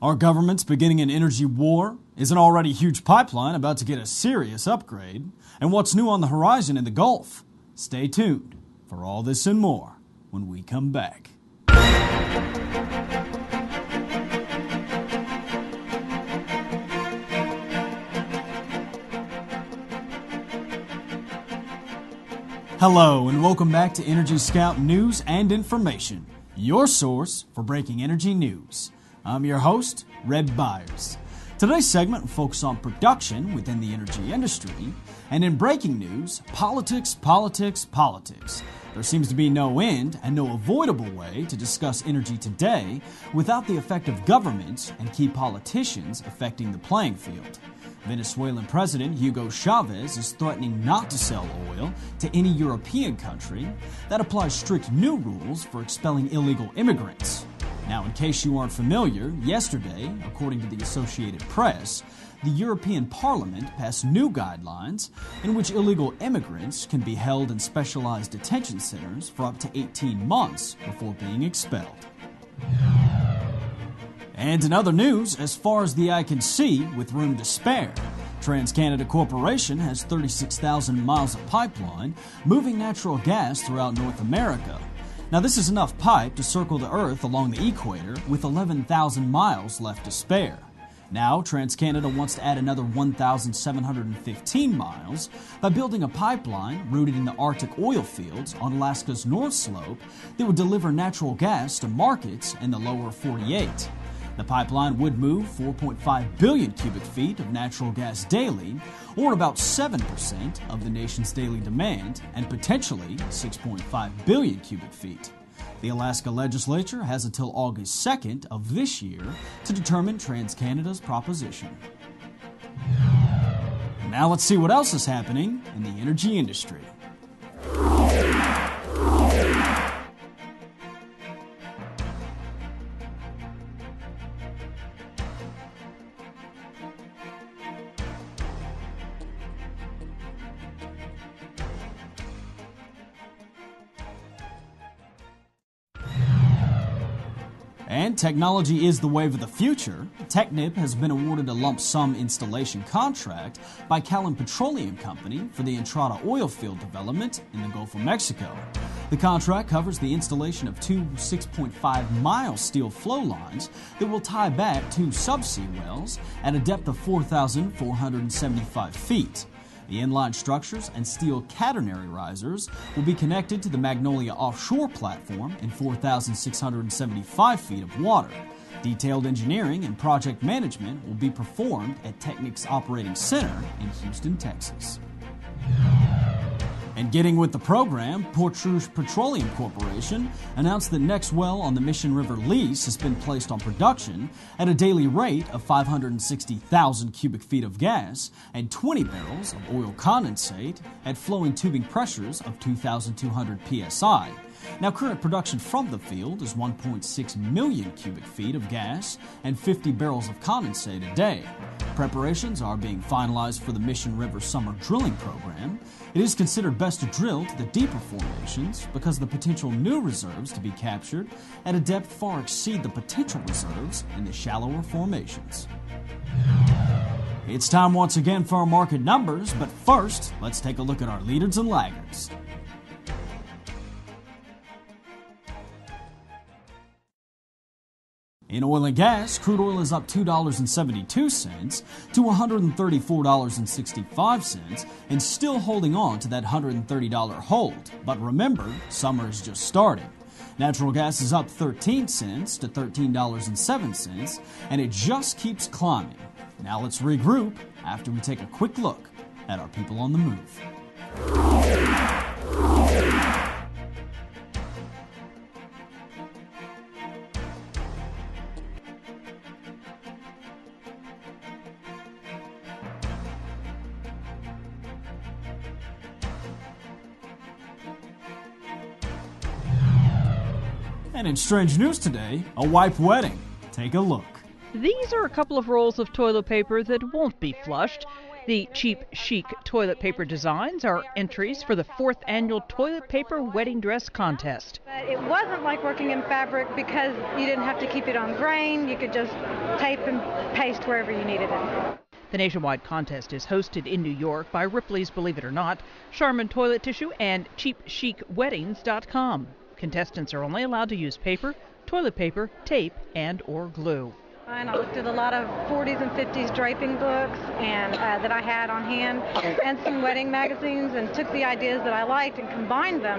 Our government's beginning an energy war? Is an already huge pipeline about to get a serious upgrade? And what's new on the horizon in the Gulf? Stay tuned for all this and more when we come back. Hello and welcome back to EnergyScout News and Information, your source for breaking energy news. I'm your host, Red Byers. Today's segment will focus on production within the energy industry, and in breaking news, politics. There seems to be no end and no avoidable way to discuss energy today without the effect of governments and key politicians affecting the playing field. Venezuelan President Hugo Chavez is threatening not to sell oil to any European country. That applies strict new rules for expelling illegal immigrants. Now, in case you aren't familiar, yesterday, according to the Associated Press, the European Parliament passed new guidelines in which illegal immigrants can be held in specialized detention centers for up to 18 months before being expelled. And in other news, as far as the eye can see, with room to spare, TransCanada Corporation has 36,000 miles of pipeline moving natural gas throughout North America. Now, this is enough pipe to circle the Earth along the equator with 11,000 miles left to spare. Now, TransCanada wants to add another 1,715 miles by building a pipeline rooted in the Arctic oil fields on Alaska's North Slope that would deliver natural gas to markets in the lower 48. The pipeline would move 4.5 billion cubic feet of natural gas daily, or about 7% of the nation's daily demand, and potentially 6.5 billion cubic feet. The Alaska legislature has until August 2nd of this year to determine TransCanada's proposition. Now let's see what else is happening in the energy industry. And technology is the wave of the future. Technip has been awarded a lump sum installation contract by Callon Petroleum Company for the Entrada oil field development in the Gulf of Mexico. The contract covers the installation of two 6.5-mile steel flow lines that will tie back two subsea wells at a depth of 4,475 feet. The inline structures and steel catenary risers will be connected to the Magnolia offshore platform in 4,675 feet of water. Detailed engineering and project management will be performed at Technic's operating center in Houston, Texas. And getting with the program, Portrush Petroleum Corporation announced that next well on the Mission River lease has been placed on production at a daily rate of 560,000 cubic feet of gas and 20 barrels of oil condensate at flowing tubing pressures of 2,200 psi. Now, current production from the field is 1.6 million cubic feet of gas and 50 barrels of condensate a day. Preparations are being finalized for the Mission River summer drilling program. It is considered best to drill to the deeper formations because the potential new reserves to be captured at a depth far exceed the potential reserves in the shallower formations. It's time once again for our market numbers, but first, let's take a look at our leaders and laggards. In oil and gas, crude oil is up $2.72 to $134.65 and still holding on to that $130 hold. But remember, summer is just starting. Natural gas is up 13 cents to $13.07 and it just keeps climbing. Now let's regroup after we take a quick look at our people on the move. And in strange news today, a wipe wedding. Take a look. These are a couple of rolls of toilet paper that won't be flushed. The cheap, chic toilet paper designs are entries for the 4th annual Toilet Paper Wedding Dress Contest. But it wasn't like working in fabric because you didn't have to keep it on grain. You could just tape and paste wherever you needed it. The nationwide contest is hosted in New York by Ripley's Believe It or Not, Charmin Toilet Tissue, and CheapChicWeddings.com. Contestants are only allowed to use paper, toilet paper, tape, and or glue. And I looked at a lot of 40s and 50s draping books and that I had on hand, and some wedding magazines, and took the ideas that I liked and combined them.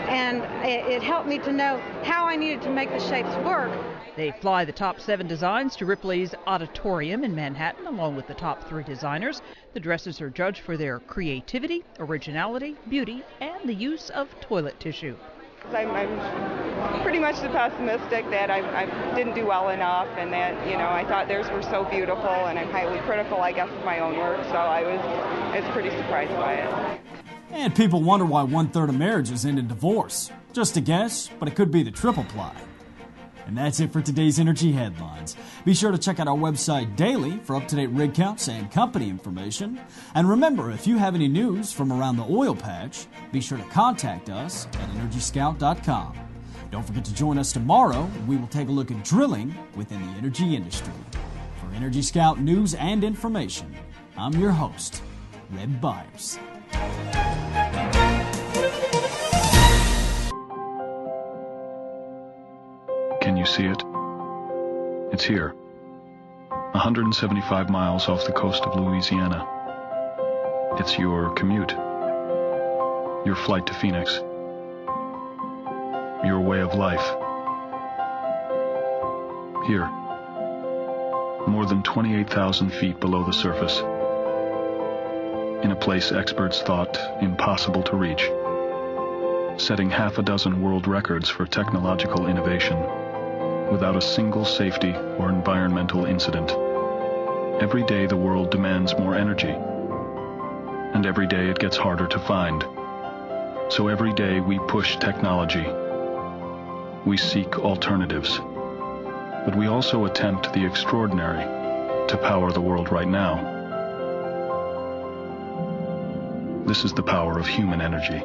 And it helped me to know how I needed to make the shapes work. They fly the top 7 designs to Ripley's Auditorium in Manhattan, along with the top 3 designers. The dresses are judged for their creativity, originality, beauty, and the use of toilet tissue. I'm pretty much the pessimistic that I didn't do well enough, and that, I thought theirs were so beautiful, and I'm highly critical, I guess, of my own work, so I was pretty surprised by it. And people wonder why 1/3 of marriages end in divorce. Just a guess, but it could be the triple ply. And that's it for today's Energy Headlines. Be sure to check out our website daily for up-to-date rig counts and company information. And remember, if you have any news from around the oil patch, be sure to contact us at EnergyScout.com. Don't forget to join us tomorrow. We will take a look at drilling within the energy industry. For Energy Scout news and information, I'm your host, Red Byers. Can you see it? It's here, 175 miles off the coast of Louisiana. It's your commute, your flight to Phoenix, your way of life. Here, more than 28,000 feet below the surface, in a place experts thought impossible to reach, setting half a dozen world records for technological innovation, without a single safety or environmental incident. Every day the world demands more energy, and every day it gets harder to find. So every day we push technology. We seek alternatives. But we also attempt the extraordinary to power the world right now. This is the power of human energy.